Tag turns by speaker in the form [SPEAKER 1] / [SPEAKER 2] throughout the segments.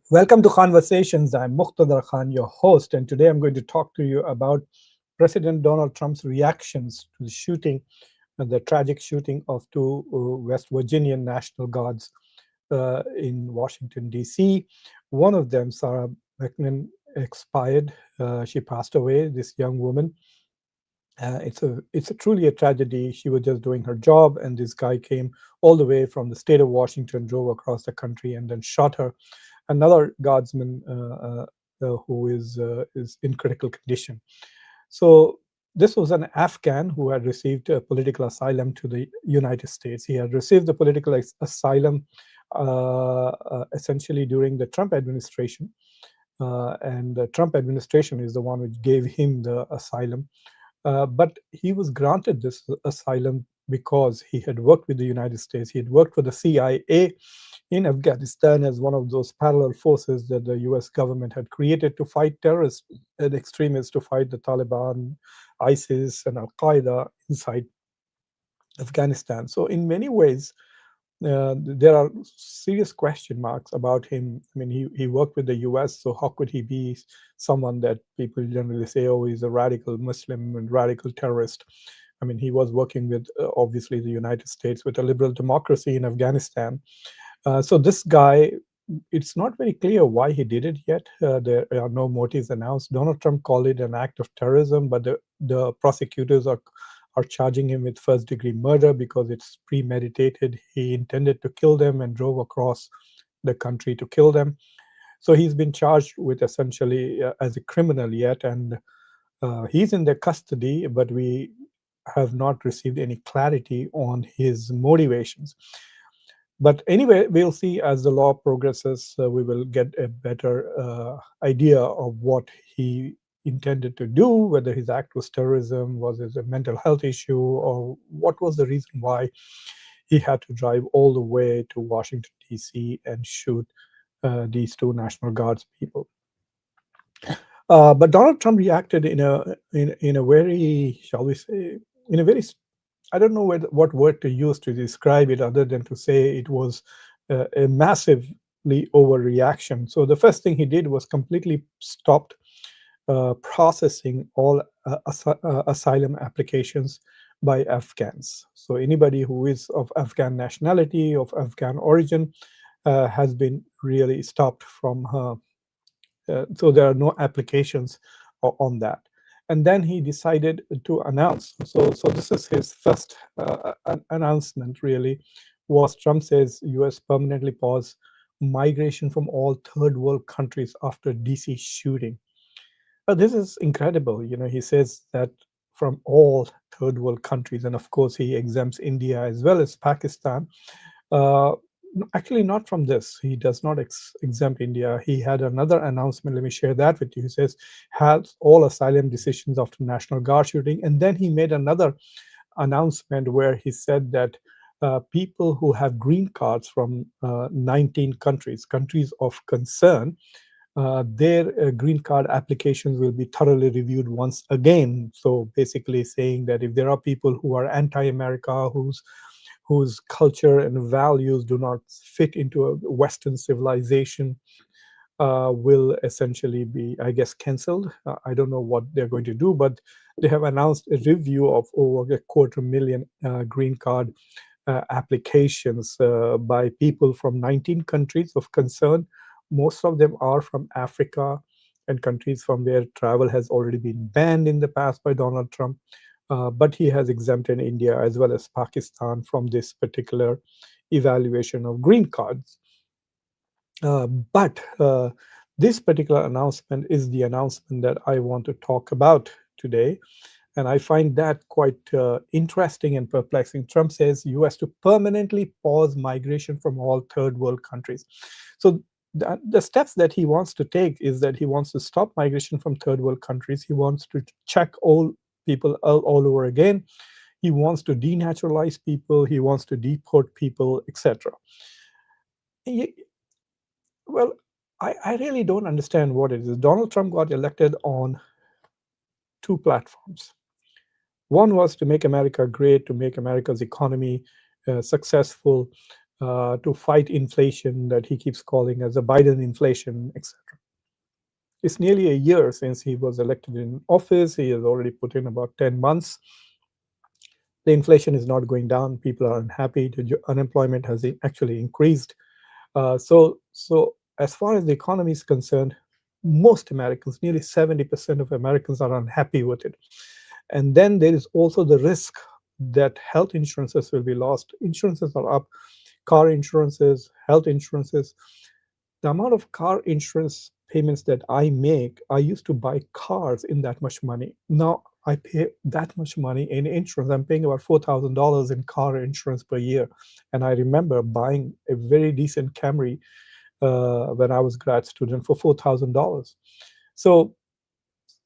[SPEAKER 1] Welcome to Conversations. I'm Muqtadar Khan, your host, and today I'm going to talk to you about President Donald Trump's reactions to the shooting, the tragic shooting of two West Virginian National Guards in Washington, D.C. One of them, Sarah Beckman, expired. She passed away, this young woman. It's truly a tragedy. She was just doing her job, and this guy came all the way from the state of Washington, drove across the country, and then shot her. Another guardsman who is in critical condition. So this was an Afghan who had received political asylum to the United States. He had received the political asylum essentially during the Trump administration, and the Trump administration is the one which gave him the asylum. But he was granted this asylum because he had worked with the United States. He had worked for the CIA in Afghanistan as one of those parallel forces that the US government had created to fight terrorists and extremists, to fight the Taliban, ISIS, and Al Qaeda inside Afghanistan. So, in many ways, there are serious question marks about him. I mean, he worked with the US, so how could he be someone that people generally say, oh, he's a radical Muslim and radical terrorist? I mean, he was working with, obviously, the United States, with a liberal democracy in Afghanistan. So this guy, it's not very clear why he did it yet. There are no motives announced. Donald Trump called it an act of terrorism, but the prosecutors are charging him with first-degree murder because it's premeditated. He intended to kill them and drove across the country to kill them. So he's been charged with essentially as a criminal yet, and he's in their custody, but we have not received any clarity on his motivations. But anyway, we'll see as the law progresses, we will get a better idea of what he intended to do, whether his act was terrorism, was it a mental health issue, or what was the reason why he had to drive all the way to Washington, D.C. and shoot these two National Guards people. But Donald Trump reacted in a very, shall we say, in a very, I don't know what word to use to describe it other than to say it was a massively overreaction. So the first thing he did was completely stopped processing all asylum applications by Afghans. So anybody who is of Afghan nationality, of Afghan origin, has been really stopped from so there are no applications on that. And then he decided to announce. So this is his first announcement, really, was Trump says US permanently pause migration from all third world countries after DC shooting. This is incredible. You know, he says that from all third world countries, and of course he exempts India as well as Pakistan. Uh, Actually, not from this. He does not exempt India. He had another announcement. Let me share that with you. He says, has all asylum decisions after National Guard shooting. And then he made another announcement where he said that people who have green cards from 19 countries of concern, their green card applications will be thoroughly reviewed once again. So basically saying that if there are people who are anti-America, whose culture and values do not fit into a Western civilization, will essentially be, I guess, cancelled. I don't know what they're going to do, but they have announced a review of over 250,000 green card applications by people from 19 countries of concern. Most of them are from Africa and countries from where travel has already been banned in the past by Donald Trump. But he has exempted India as well as Pakistan from this particular evaluation of green cards. But this particular announcement is the announcement that I want to talk about today. And I find that quite interesting and perplexing. Trump says US to permanently pause migration from all third world countries. So the steps that he wants to take is that he wants to stop migration from third world countries. He wants to check all people all over again. He wants to denaturalize people. He wants to deport people, etc. Well, I really don't understand what it is. Donald Trump got elected on two platforms. One was to make America great, to make America's economy successful, to fight inflation that he keeps calling as a Biden inflation, etc. It's nearly a year since he was elected in office. He has already put in about 10 months. The inflation is not going down. People are unhappy. The unemployment has actually increased. So as far as the economy is concerned, most Americans, nearly 70% of Americans, are unhappy with it. And then there is also the risk that health insurances will be lost. Insurances are up, car insurances, health insurances. The amount of car insurance payments that I make, I used to buy cars in that much money. Now I pay that much money in insurance. I'm paying about $4,000 in car insurance per year. And I remember buying a very decent Camry when I was grad student for $4,000. So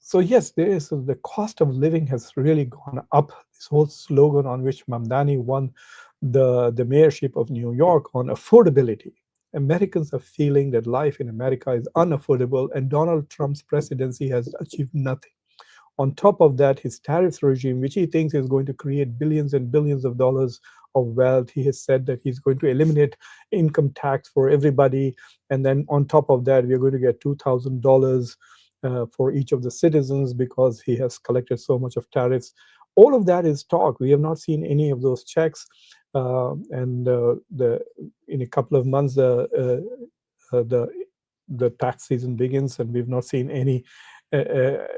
[SPEAKER 1] so yes, there is the cost of living has really gone up. This whole slogan on which Mamdani won the mayorship of New York on affordability. Americans are feeling that life in America is unaffordable, and Donald Trump's presidency has achieved nothing. On top of that, his tariffs regime, which he thinks is going to create billions and billions of dollars of wealth, he has said that he's going to eliminate income tax for everybody. And then on top of that, we're going to get $2,000 for each of the citizens because he has collected so much of tariffs. All of that is talk. We have not seen any of those checks. And the in a couple of months, the tax season begins, and we've not seen any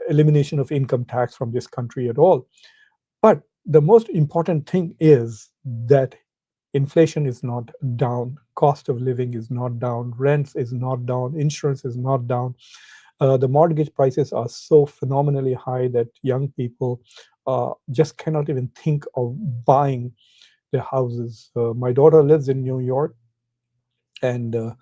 [SPEAKER 1] elimination of income tax from this country at all. But the most important thing is that inflation is not down, cost of living is not down, rents is not down, insurance is not down. The mortgage prices are so phenomenally high that young people just cannot even think of buying their houses. My daughter lives in New York, and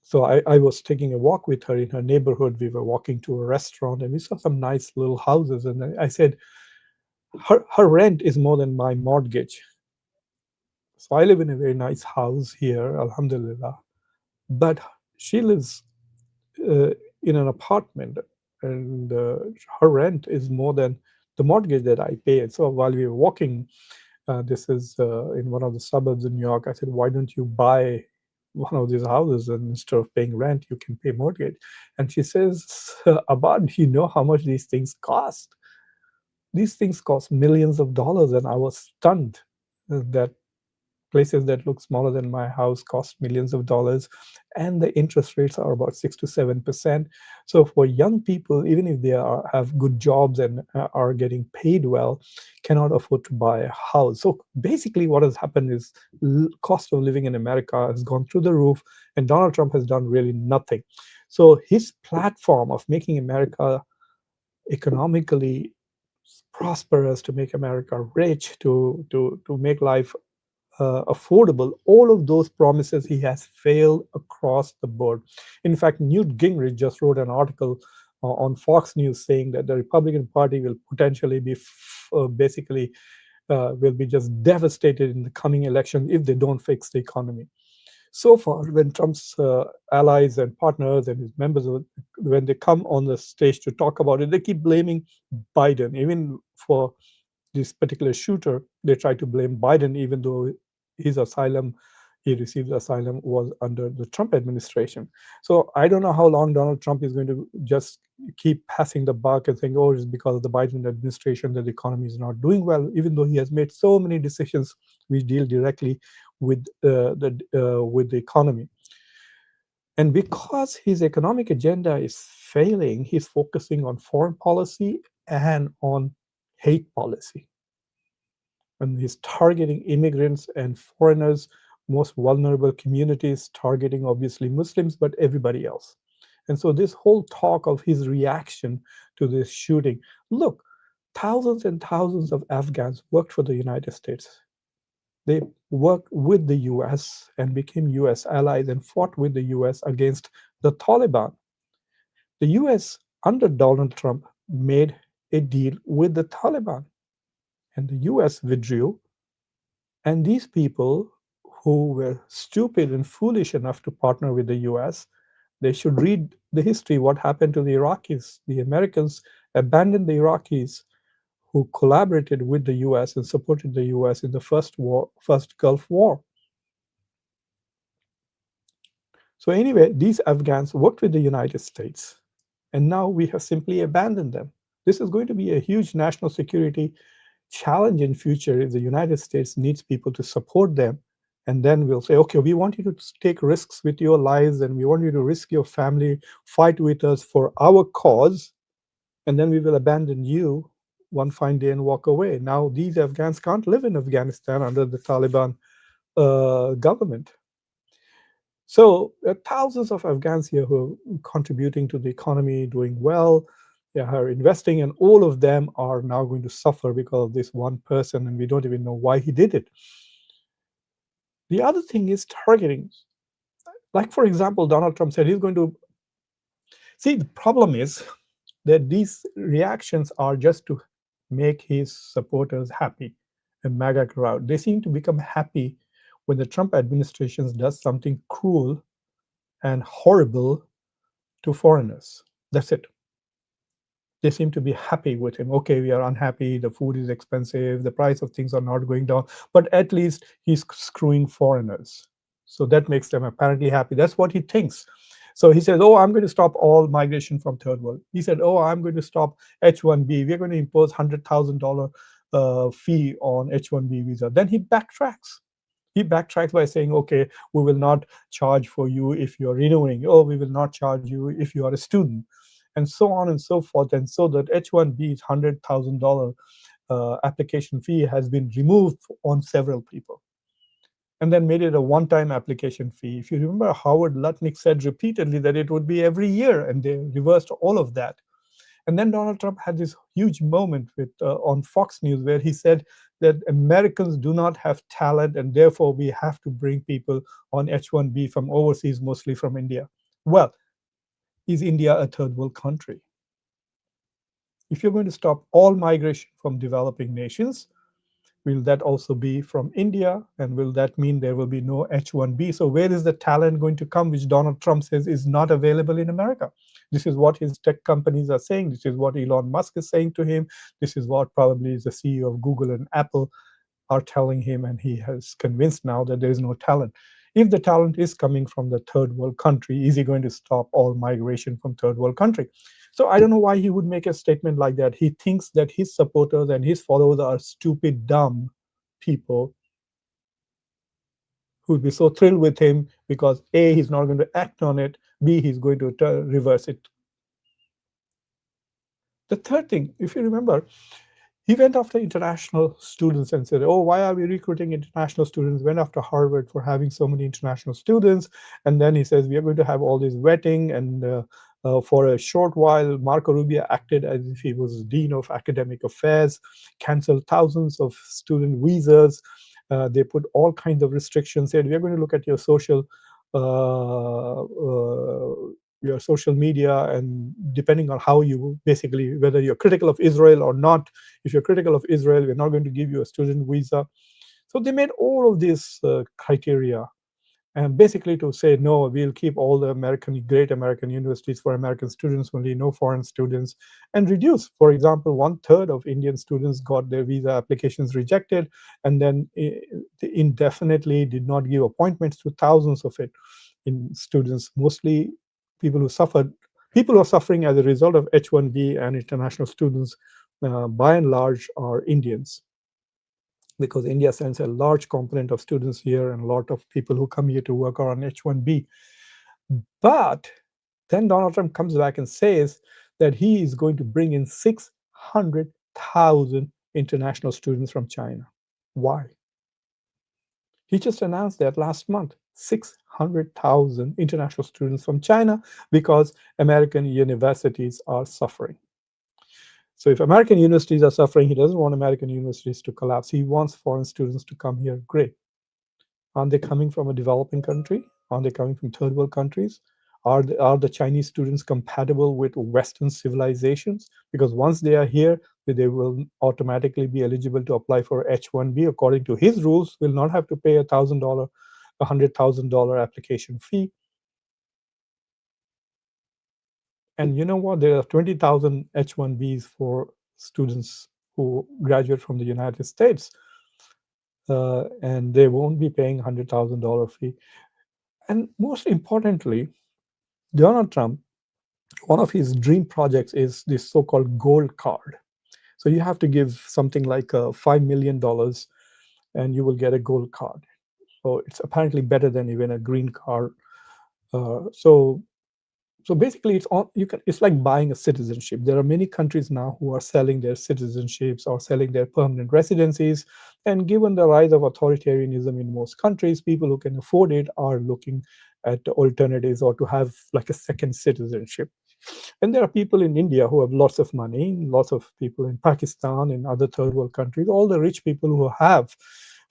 [SPEAKER 1] so I was taking a walk with her in her neighborhood. We were walking to a restaurant, and we saw some nice little houses. And I said, her rent is more than my mortgage. So I live in a very nice house here, Alhamdulillah. But she lives uh, in an apartment, and her rent is more than the mortgage that I pay. And so while we were walking, this is in one of the suburbs in New York, I said, why don't you buy one of these houses, and instead of paying rent, you can pay mortgage? And she says, Abad, do you know how much these things cost? These things cost millions of dollars. And I was stunned that places that look smaller than my house cost millions of dollars, and the interest rates are about 6 to 7%. So for young people, even if they have good jobs and are getting paid well, cannot afford to buy a house. So basically what has happened is cost of living in America has gone through the roof, and Donald Trump has done really nothing. So his platform of making America economically prosperous, to make America rich, to make life affordable, all of those promises he has failed across the board. In fact, Newt Gingrich just wrote an article on Fox News saying that the Republican Party will potentially be basically will be just devastated in the coming election if they don't fix the economy. So far, when Trump's allies and partners and his members, when they come on the stage to talk about it, they keep blaming Biden. Even for this particular shooter, they try to blame Biden, even though his asylum, he received asylum, was under the Trump administration. So I don't know how long Donald Trump is going to just keep passing the buck and saying, oh, it's because of the Biden administration that the economy is not doing well, even though he has made so many decisions which deal directly with the economy. And because his economic agenda is failing, he's focusing on foreign policy and on hate policy. And he's targeting immigrants and foreigners, most vulnerable communities, targeting obviously Muslims, but everybody else. And so this whole talk of his reaction to this shooting, look, thousands and thousands of Afghans worked for the United States. They worked with the US and became US allies and fought with the US against the Taliban. The US, under Donald Trump, made a deal with the Taliban, and the US withdrew. And these people who were stupid and foolish enough to partner with the US, they should read the history what happened to the Iraqis. The Americans abandoned the Iraqis who collaborated with the US and supported the US in the first Gulf War. So anyway, these Afghans worked with the United States, and now we have simply abandoned them. This is going to be a huge national security challenge in future if the United States needs people to support them. And then we'll say, okay, we want you to take risks with your lives, and we want you to risk your family, fight with us for our cause, and then we will abandon you one fine day and walk away. Now these Afghans can't live in Afghanistan under the Taliban government. So there are thousands of Afghans here who are contributing to the economy, doing well. They are investing, and all of them are now going to suffer because of this one person, and we don't even know why he did it. The other thing is targeting. Like, for example, Donald Trump said he's going to see. The problem is that these reactions are just to make his supporters happy, a MAGA crowd. They seem to become happy when the Trump administration does something cruel and horrible to foreigners. That's it. They seem to be happy with him. Okay, we are unhappy, the food is expensive, the price of things are not going down, but at least he's screwing foreigners. So that makes them apparently happy. That's what he thinks. So he says, oh, I'm going to stop all migration from third world. He said, oh, I'm going to stop H1B. We're going to impose $100,000 fee on H1B visa. Then he backtracks. He backtracks by saying, okay, we will not charge for you if you're renewing. Oh, we will not charge you if you are a student, and so on and so forth. And so that H1B's $100,000 application fee has been removed on several people, and then made it a one-time application fee. If you remember, Howard Lutnick said repeatedly that it would be every year, and they reversed all of that. And then Donald Trump had this huge moment with on Fox News where he said that Americans do not have talent, and therefore we have to bring people on H1B from overseas, mostly from India. Well, is India a third world country? If you're going to stop all migration from developing nations, will that also be from India? And will that mean there will be no H1B? So, where is the talent going to come, which Donald Trump says is not available in America? This is what his tech companies are saying. This is what Elon Musk is saying to him. This is what probably the CEO of Google and Apple are telling him, and he has convinced now that there is no talent. If the talent is coming from the third world country, is he going to stop all migration from third world country? So I don't know why he would make a statement like that. He thinks that his supporters and his followers are stupid, dumb people who would be so thrilled with him because A, he's not going to act on it, B, he's going to reverse it. The third thing, if you remember, he went after international students and said, oh, why are we recruiting international students? Went after Harvard for having so many international students. And then he says, we are going to have all this vetting. And for a short while, Marco Rubio acted as if he was Dean of Academic Affairs, canceled thousands of student visas. They put all kinds of restrictions, said, we are going to look at uh, uh, your social media, and depending on how you basically, whether you're critical of Israel or not, if you're critical of Israel, we're not going to give you a student visa. So they made all of these criteria, and basically to say, no, we'll keep all the great American universities for American students only, no foreign students, and reduce. For example, 1/3 of Indian students got their visa applications rejected, and then indefinitely did not give appointments to thousands of it in students, mostly people who suffered, people who are suffering as a result of H1B and international students, by and large, are Indians, because India sends a large component of students here, and a lot of people who come here to work are on H1B. But then Donald Trump comes back and says that he is going to bring in 600,000 international students from China. Why? He just announced that last month. 600,000 international students from China because American universities are suffering. So if American universities are suffering, he doesn't want American universities to collapse. He wants foreign students to come here. Great. Aren't they coming from a developing country? Aren't they coming from third world countries? Are the Chinese students compatible with Western civilizations? Because once they are here, they will automatically be eligible to apply for H1B according to his rules, will not have to pay $1,000, $100,000 application fee. And you know what? There are 20,000 H1Bs for students who graduate from the United States, and they won't be paying $100,000 fee. And most importantly, Donald Trump, one of his dream projects is this so-called gold card. So you have to give something like $5 million, and you will get a gold card. So it's apparently better than even a green card. So basically, it's like buying a citizenship. There are many countries now who are selling their citizenships or selling their permanent residencies, and given the rise of authoritarianism in most countries, people who can afford it are looking at alternatives or to have like a second citizenship. And there are people in India who have lots of money, lots of people in Pakistan, in other third world countries. All the rich people who have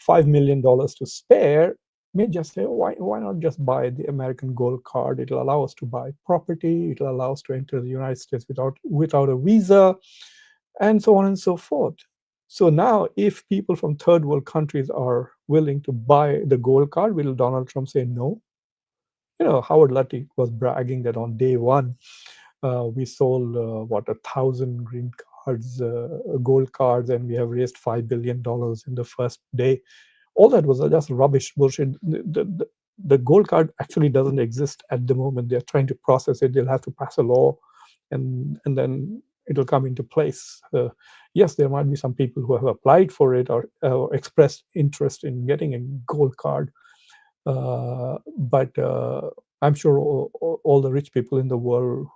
[SPEAKER 1] $5 million to spare may just say, why not just buy the American gold card? It'll allow us to buy property. It'll allow us to enter the United States without a visa, and so on and so forth. So now, if people from third world countries are willing to buy the gold card, will Donald Trump say no? Howard Luttig was bragging that on day one, we sold what 1,000 green cards, gold cards, and we have raised $5 billion in the first day. All that was just rubbish, bullshit. The gold card actually doesn't exist at the moment. They're trying to process it. They'll have to pass a law, and then it'll come into place. Yes, there might be some people who have applied for it or expressed interest in getting a gold card, but I'm sure all the rich people in the world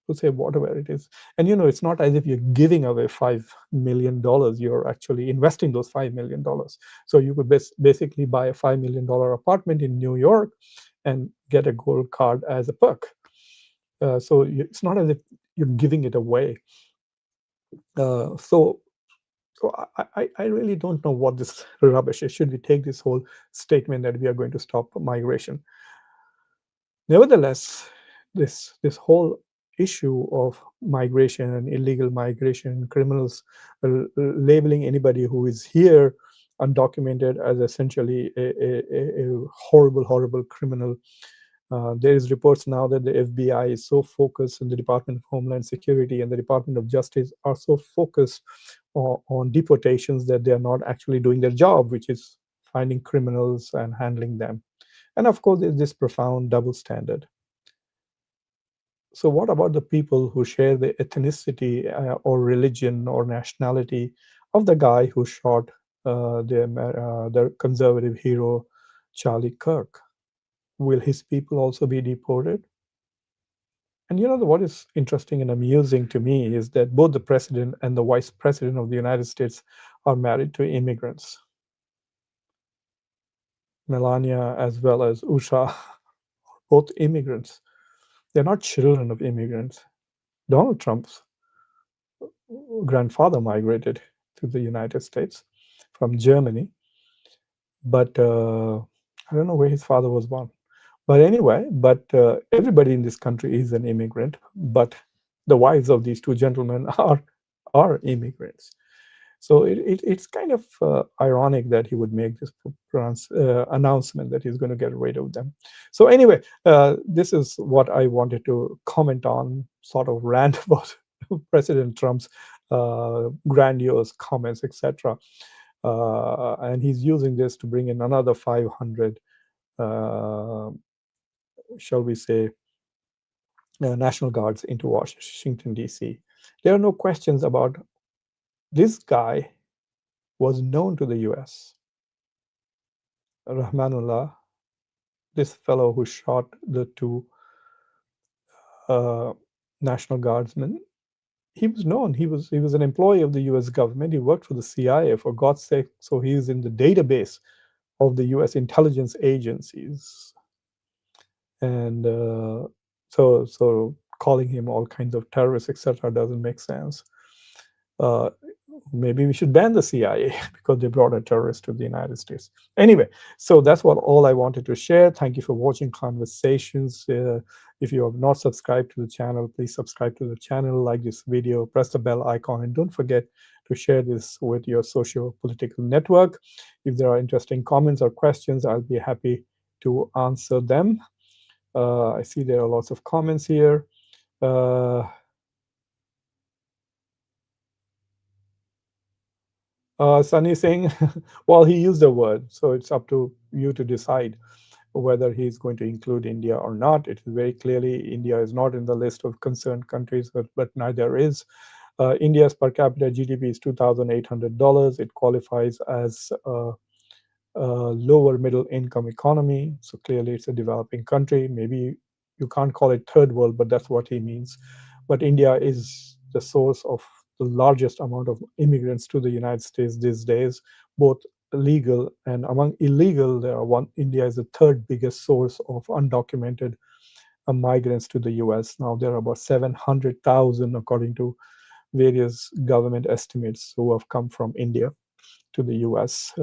[SPEAKER 1] will say whatever it is. And it's not as if you're giving away $5 million. You're actually investing those $5 million. So you could basically buy a $5 million apartment in New York and get a gold card as a perk. So it's not as if you're giving it away. So I really don't know what this rubbish is. Should we take this whole statement that we are going to stop migration? Nevertheless, this whole issue of migration and illegal migration, criminals labeling anybody who is here undocumented as essentially a horrible, horrible criminal. There is reports now that the FBI is so focused, and the Department of Homeland Security and the Department of Justice are so focused on deportations that they are not actually doing their job, which is finding criminals and handling them. And of course, there's this profound double standard. So, what about the people who share the ethnicity or religion or nationality of the guy who shot the conservative hero, Charlie Kirk? Will his people also be deported? And what is interesting and amusing to me is that both the president and the vice president of the United States are married to immigrants. Melania as well as Usha, both immigrants. They're not children of immigrants. Donald Trump's grandfather migrated to the United States from Germany, but I don't know where his father was born. But anyway, everybody in this country is an immigrant, but the wives of these two gentlemen are immigrants. So it's kind of ironic that he would make this announcement that he's going to get rid of them. So anyway, this is what I wanted to comment on, sort of rant about President Trump's grandiose comments, etc. And he's using this to bring in another 500, shall we say, National Guards into Washington, D.C. There are no questions about this guy was known to the US. Rahmanullah, this fellow who shot the two National Guardsmen, he was known. He was an employee of the US government. He worked for the CIA, for God's sake. So he is in the database of the US intelligence agencies. And so calling him all kinds of terrorists, etc., doesn't make sense. Maybe we should ban the CIA because they brought a terrorist to the United States. Anyway, so that's all I wanted to share. Thank you for watching Conversations. If you have not subscribed to the channel, please subscribe to the channel, like this video, press the bell icon, and don't forget to share this with your socio-political network. If there are interesting comments or questions, I'll be happy to answer them. I see there are lots of comments here. Sunny Singh, well, he used the word, so it's up to you to decide whether he's going to include India or not. It is very clearly India is not in the list of concerned countries, but neither is. India's per capita GDP is $2,800. It qualifies as lower middle income economy. So clearly, it's a developing country. Maybe you can't call it third world, but that's what he means. But India is the source of the largest amount of immigrants to the United States these days, both legal and among illegal. There are one. India is the third biggest source of undocumented migrants to the U.S. Now there are about 700,000, according to various government estimates, who have come from India to the U.S.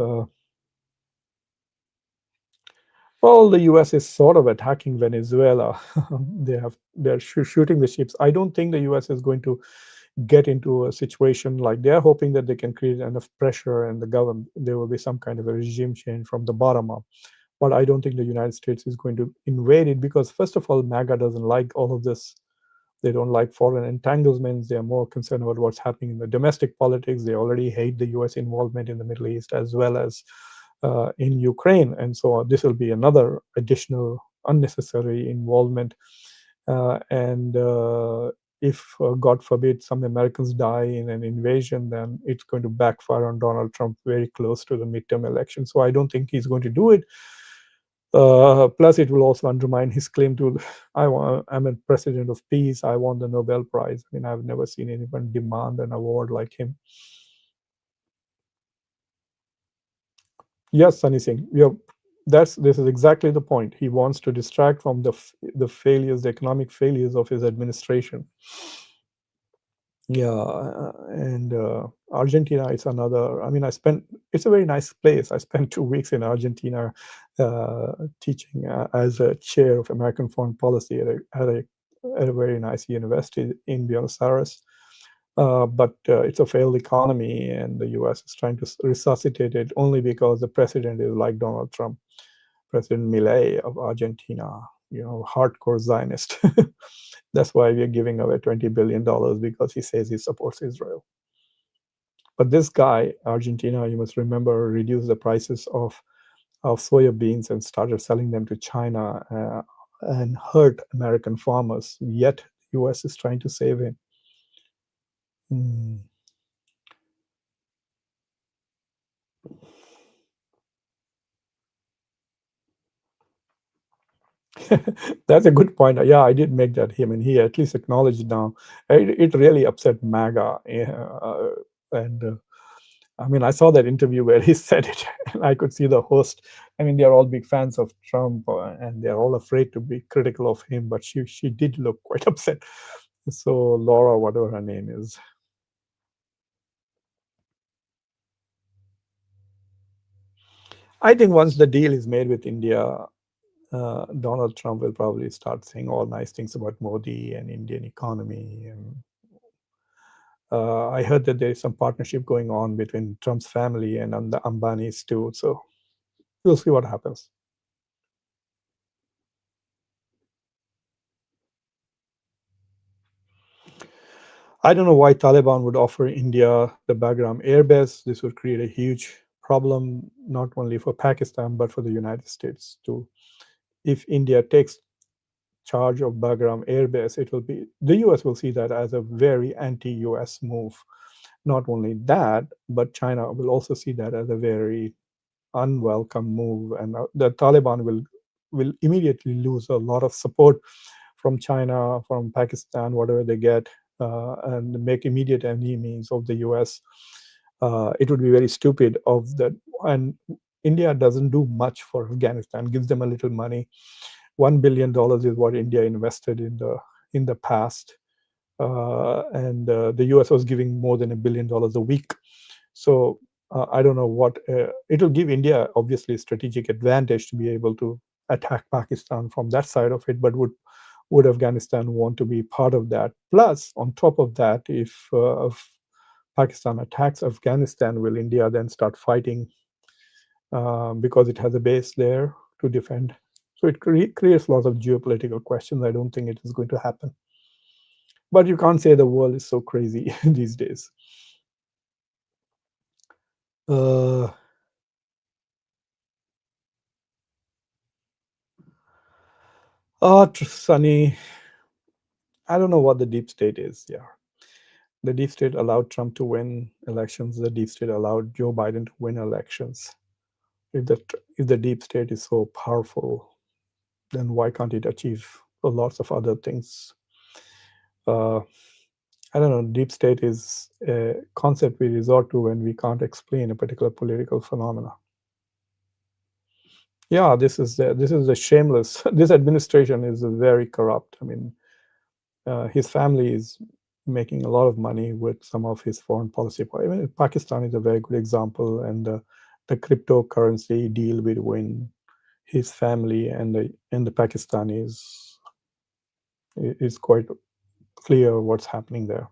[SPEAKER 1] Well, the U.S. is sort of attacking Venezuela. They're shooting the ships. I don't think the U.S. is going to get into a situation like they're hoping that they can create enough pressure and the government there will be some kind of a regime change from the bottom up. But I don't think the United States is going to invade it because first of all, MAGA doesn't like all of this. They don't like foreign entanglements. They are more concerned about what's happening in the domestic politics. They already hate the U.S. involvement in the Middle East as well as in Ukraine. And so this will be another additional unnecessary involvement. And if, God forbid, some Americans die in an invasion, then it's going to backfire on Donald Trump very close to the midterm election. So I don't think he's going to do it. Plus, it will also undermine his claim to, I'm a president of peace. I won the Nobel Prize. I mean, I've never seen anyone demand an award like him. Yes, Sunny Singh. This is exactly the point. He wants to distract from the failures, the economic failures of his administration. Yeah, and Argentina is another. I mean, it's a very nice place. I spent 2 weeks in Argentina teaching as a chair of American foreign policy at a very nice university in Buenos Aires. But it's a failed economy, and the US is trying to resuscitate it only because the president is like Donald Trump, President Milei of Argentina, hardcore Zionist. That's why we are giving away $20 billion because he says he supports Israel. But this guy, Argentina, you must remember, reduced the prices of soya beans and started selling them to China and hurt American farmers. Yet, the US is trying to save him. Mm. That's a good point. Yeah, I did make that him, and he at least acknowledged now. It really upset MAGA, and I mean, I saw that interview where he said it, and I could see the host. I mean, they are all big fans of Trump, and they're all afraid to be critical of him. But she did look quite upset. So Laura, whatever her name is, I think once the deal is made with India, Donald Trump will probably start saying all nice things about Modi and Indian economy. And I heard that there is some partnership going on between Trump's family and the Ambanis too. So we'll see what happens. I don't know why Taliban would offer India the Bagram airbase. This would create a huge problem, not only for Pakistan, but for the United States too. If India takes charge of Bagram airbase, it will be the US will see that as a very anti-US move. Not only that, but China will also see that as a very unwelcome move, and the Taliban will immediately lose a lot of support from China, from Pakistan, whatever they get, and make immediate enemies of the U.S. It would be very stupid of that, and India doesn't do much for Afghanistan. Gives them a little money. $1 billion is what India invested in the past, and the US was giving more than $1 billion a week. So I don't know what it'll give India obviously a strategic advantage to be able to attack Pakistan from that side of it, but would Afghanistan want to be part of that? Plus, on top of that, if Pakistan attacks Afghanistan, will India then start fighting because it has a base there to defend? So it creates lots of geopolitical questions. I don't think it is going to happen. But you can't say the world is so crazy these days. Uh, Sunny, I don't know what the deep state is. Yeah, the deep state allowed Trump to win elections. The deep state allowed Joe Biden to win elections. If the deep state is so powerful, then why can't it achieve lots of other things? Uh, I don't know. Deep state is a concept we resort to when we can't explain a particular political phenomena. Yeah, this is a shameless. This administration is very corrupt. I mean, his family is making a lot of money with some of his foreign policy. I mean, Pakistan is a very good example, and the cryptocurrency deal between his family and the Pakistanis is quite clear what's happening there.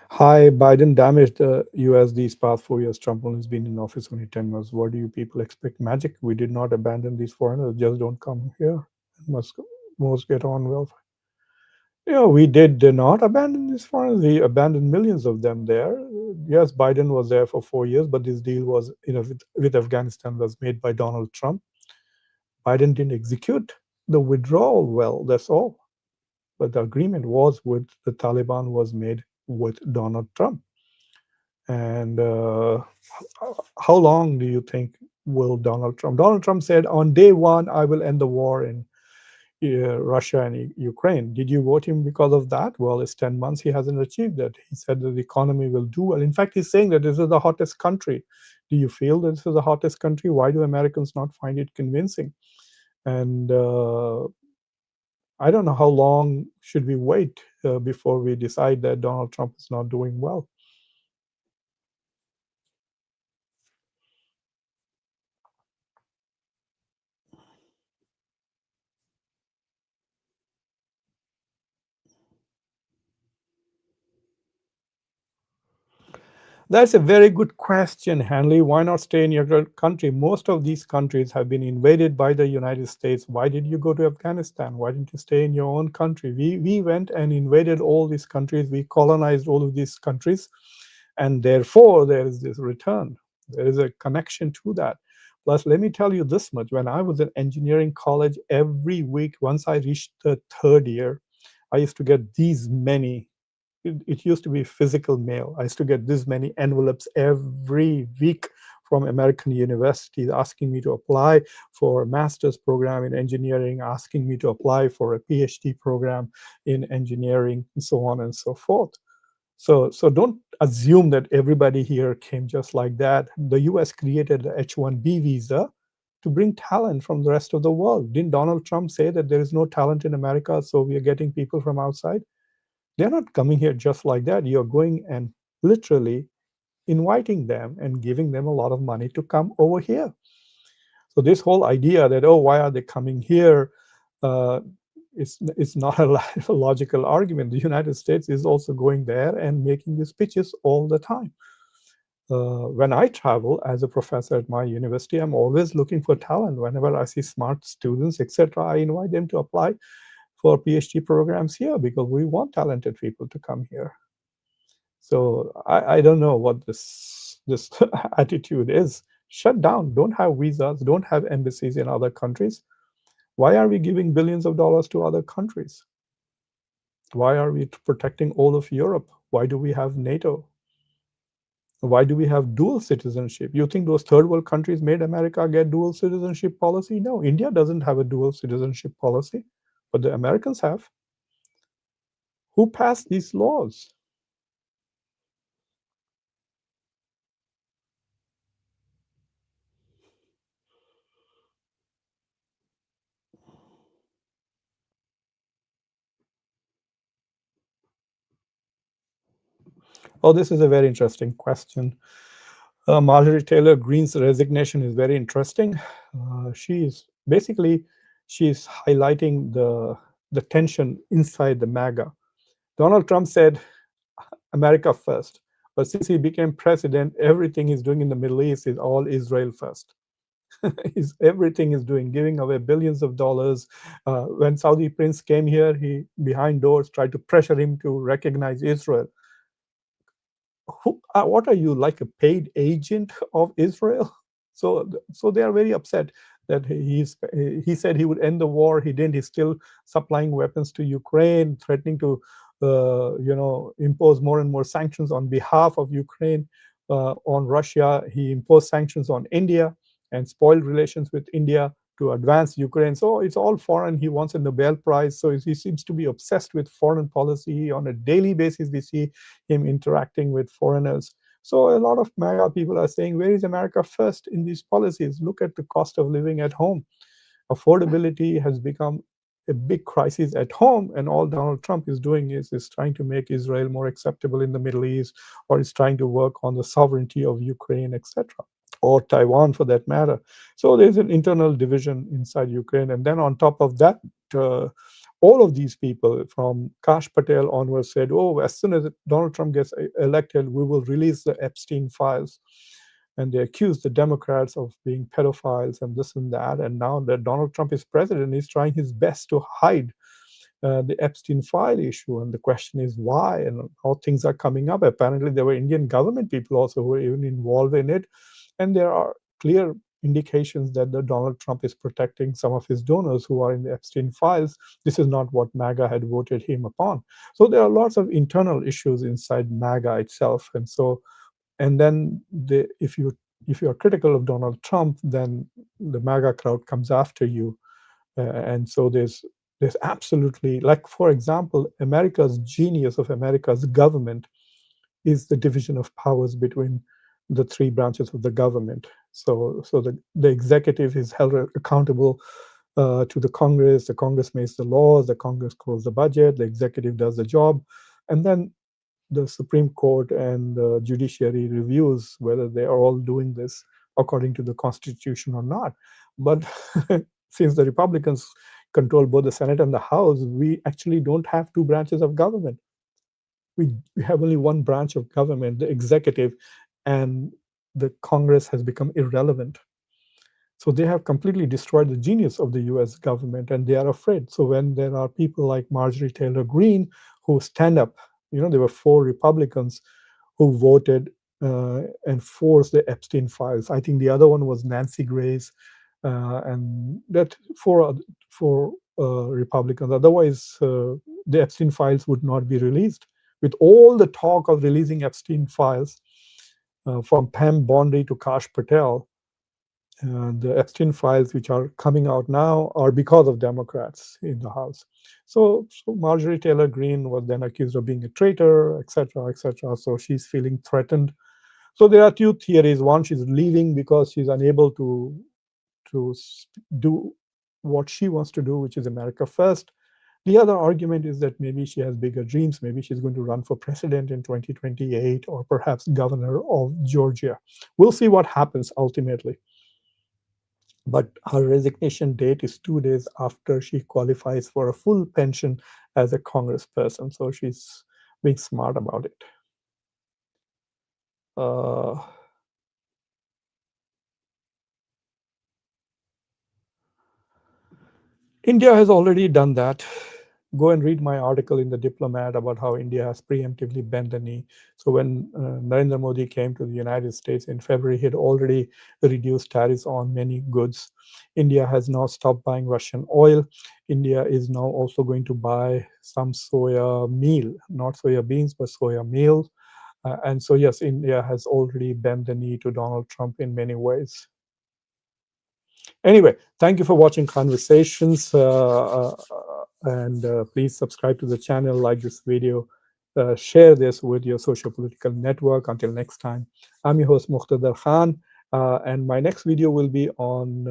[SPEAKER 1] Hi, Biden damaged the US these past 4 years. Trump only has been in office only 10 months. What do you people expect? Magic? We did not abandon these foreigners. Just don't come here. Must most get on well. We did not abandon these foreigners. We abandoned millions of them there. Yes, Biden was there for 4 years, but this deal was, with Afghanistan was made by Donald Trump. Biden didn't execute the withdrawal well. That's all. But the agreement was with the Taliban was made with Donald Trump. And how long do you think will Donald Trump? Donald Trump said on day one, I will end the war in Russia and Ukraine. Did you vote him because of that? Well, it's 10 months. He hasn't achieved that. He said that the economy will do well. In fact, he's saying that this is the hottest country. Do you feel that this is the hottest country? Why do Americans not find it convincing? And I don't know how long should we wait before we decide that Donald Trump is not doing well. That's a very good question, Hanley. Why not stay in your country? Most of these countries have been invaded by the United States. Why did you go to Afghanistan? Why didn't you stay in your own country? We went and invaded all these countries. We colonized all of these countries. And therefore, there is this return. There is a connection to that. Plus, let me tell you this much. When I was in engineering college, every week, once I reached the third year, I used to get these many it used to be physical mail. I used to get this many envelopes every week from American universities asking me to apply for a master's program in engineering, asking me to apply for a PhD program in engineering, and so on and so forth. So don't assume that everybody here came just like that. The US created the H1-B visa to bring talent from the rest of the world. Didn't Donald Trump say that there is no talent in America, so we are getting people from outside? They're not coming here just like that. You're going and literally inviting them and giving them a lot of money to come over here. So this whole idea that, oh, why are they coming here? Uh, it's not a logical argument. The United States is also going there and making these pitches all the time. When I travel as a professor at my university, I'm always looking for talent. Whenever I see smart students, etc., I invite them to apply for PhD programs here because we want talented people to come here. So I don't know what this attitude is. Shut down. Don't have visas. Don't have embassies in other countries. Why are we giving billions of dollars to other countries? Why are we protecting all of Europe? Why do we have NATO? Why do we have dual citizenship? You think those third world countries made America get dual citizenship policy? No, India doesn't have a dual citizenship policy, but the Americans have. Who passed these laws? Oh, this is a very interesting question. Marjorie Taylor Greene's resignation is very interesting. She's basically she's highlighting the tension inside the MAGA. Donald Trump said America first, but since he became president, everything he's doing in the Middle East is all Israel first. Everything is doing, giving away billions of dollars. When Saudi prince came here, he behind doors tried to pressure him to recognize Israel. what are you, like a paid agent of Israel? So they are very upset that he said he would end the war. He didn't. He's still supplying weapons to Ukraine, threatening to impose more and more sanctions on behalf of Ukraine on Russia. He imposed sanctions on India and spoiled relations with India to advance Ukraine. So it's all foreign. He wants a Nobel Prize. So he seems to be obsessed with foreign policy. On a daily basis, we see him interacting with foreigners. So a lot of MAGA people are saying, where is America first in these policies? Look at the cost of living at home. Affordability has become a big crisis at home, and all Donald Trump is doing is trying to make Israel more acceptable in the Middle East, or is trying to work on the sovereignty of Ukraine, etc., or Taiwan for that matter. So there's an internal division inside Ukraine. And then on top of that, uh, all of these people from Kash Patel onwards said, oh, as soon as Donald Trump gets elected, we will release the Epstein files. And they accused the Democrats of being pedophiles and this and that. And now that Donald Trump is president, he's trying his best to hide the Epstein file issue. And the question is why and how things are coming up. Apparently, there were Indian government people also who were even involved in it. And there are clear indications that the Donald Trump is protecting some of his donors who are in the Epstein files. This is not what MAGA had voted him upon. So there are lots of internal issues inside MAGA itself. And so, and then if you're critical of Donald Trump, then the MAGA crowd comes after you. And so there's absolutely, like, for example, America's genius of America's government is the division of powers between the three branches of the government. So the executive is held accountable to the Congress makes the laws, the Congress grows the budget, the executive does the job, and then the Supreme Court and the judiciary reviews whether they are all doing this according to the Constitution or not. But since the Republicans control both the Senate and the House, we actually don't have two branches of government. We have only one branch of government, the executive, and the Congress has become irrelevant. So they have completely destroyed the genius of the US government, and they are afraid. So when there are people like Marjorie Taylor Greene who stand up, there were 4 Republicans who voted and forced the Epstein files. I think the other one was Nancy Grace, and that four Republicans. Otherwise, the Epstein files would not be released. With all the talk of releasing Epstein files, from Pam Bondi to Kash Patel, the Epstein files, which are coming out now, are because of Democrats in the House. So Marjorie Taylor Greene was then accused of being a traitor, etc., etc. So she's feeling threatened. So there are 2 theories. One, she's leaving because she's unable to do what she wants to do, which is America first. The other argument is that maybe she has bigger dreams. Maybe she's going to run for president in 2028, or perhaps governor of Georgia. We'll see what happens ultimately. But her resignation date is 2 days after she qualifies for a full pension as a congressperson. So she's being smart about it. India has already done that. Go and read my article in The Diplomat about how India has preemptively bent the knee. So when Narendra Modi came to the United States in February, he had already reduced tariffs on many goods. India has now stopped buying Russian oil. India is now also going to buy some soya meal, not soya beans, but soya meal. And so, yes, India has already bent the knee to Donald Trump in many ways. Anyway, thank you for watching Conversations, and please subscribe to the channel, like this video, share this with your social political network. Until next time, I'm your host Muqtadar Khan, and my next video will be on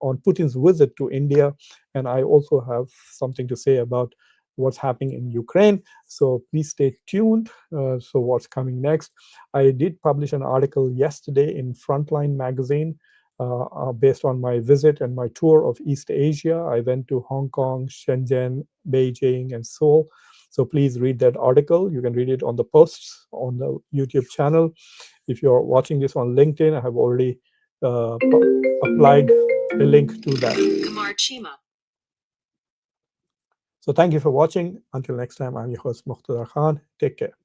[SPEAKER 1] Putin's visit to India, and I also have something to say about what's happening in Ukraine. So please stay tuned. So what's coming next? I did publish an article yesterday in Frontline magazine, based on my visit and my tour of East Asia. I went to Hong Kong, Shenzhen, Beijing, and Seoul. So please read that article. You can read it on the posts on the YouTube channel. If you're watching this on LinkedIn, I have already applied a link to that. So thank you for watching. Until next time, I'm your host Muqtadar Khan. Take care.